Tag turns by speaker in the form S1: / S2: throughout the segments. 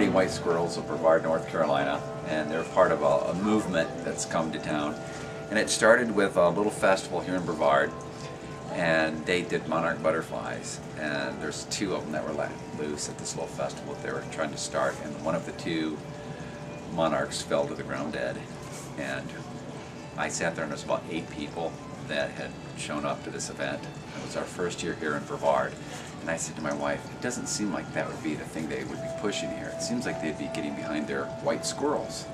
S1: Fighting White Squirrels of Brevard, North Carolina, and they're part of a movement that's come to town. And it started with a little festival here in Brevard, and they did monarch butterflies, and there's two of them that were let loose at this little festival that they were trying to start, and one of the two monarchs fell to the ground dead. And I sat there, and there's about 8 people that had shown up to this event. It was our first year here in Brevard. And I said to my wife, it doesn't seem like that would be the thing they would be pushing here. It seems like they'd be getting behind their white squirrels.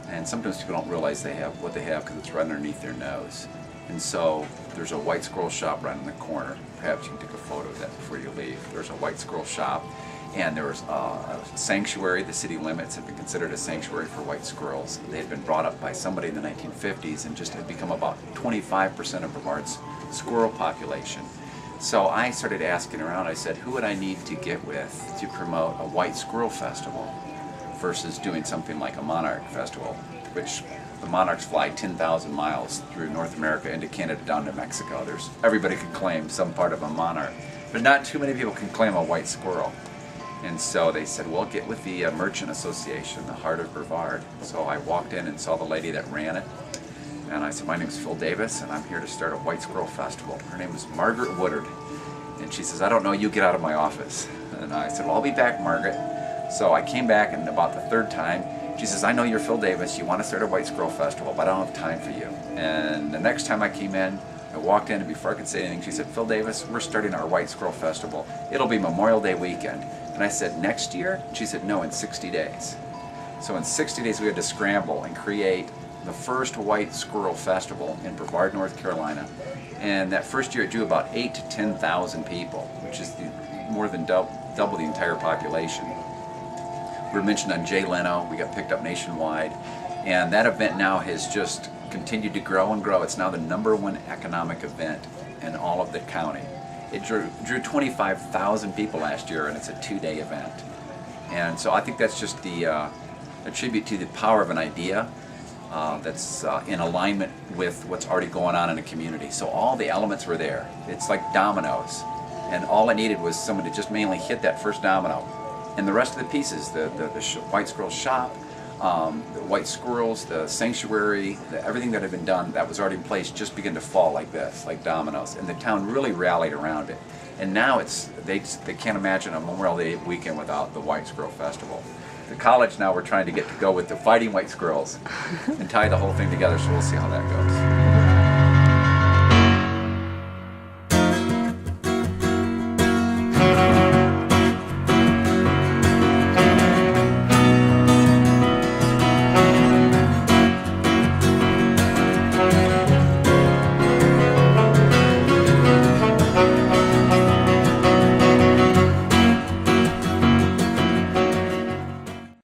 S1: And sometimes people don't realize they have what they have because it's right underneath their nose. And so there's a white squirrel shop right in the corner. Perhaps you can take a photo of that before you leave. There's a white squirrel shop, and there was a sanctuary. The city limits have been considered a sanctuary for white squirrels. They had been brought up by somebody in the 1950s and just had become about 25% of Brevard's squirrel population. So I started asking around. I said, who would I need to get with to promote a white squirrel festival versus doing something like a monarch festival, which the monarchs fly 10,000 miles through North America into Canada down to Mexico. Everybody can claim some part of a monarch, but not too many people can claim a white squirrel. And so they said, well, get with the Merchant Association, the heart of Brevard. So I walked in and saw the lady that ran it. And I said, my name is Phil Davis, and I'm here to start a White Squirrel Festival. Her name is Margaret Woodard. And she says, I don't know, you get out of my office. And I said, well, I'll be back, Margaret. So I came back, and about the 3rd time, she says, I know you're Phil Davis, you want to start a White Squirrel Festival, but I don't have time for you. And the next time I came in, I walked in, and before I could say anything, she said, Phil Davis, we're starting our White Squirrel Festival. It'll be Memorial Day weekend. And I said, next year? She said, no, in 60 days. So in 60 days, we had to scramble and create the first White Squirrel Festival in Brevard, North Carolina. And that first year it drew about 8,000 to 10,000 people, which is more than double the entire population. We were mentioned on Jay Leno, we got picked up nationwide, and that event now has just continued to grow and grow. It's now the #1 economic event in all of the county. It drew 25,000 people last year, and it's a 2-day event. And so I think that's just a tribute to the power of an idea that's in alignment with what's already going on in a community. So all the elements were there. It's like dominoes. And all I needed was someone to just mainly hit that first domino. And the rest of the pieces, the White Squirrel Shop, the white squirrels, the sanctuary, everything that had been done that was already in place just began to fall like this, like dominoes. And the town really rallied around it. And now they can't imagine a Memorial Day weekend without the White Squirrel Festival. The college now we're trying to get to go with the Fighting White Squirrels and tie the whole thing together, so we'll see how that goes.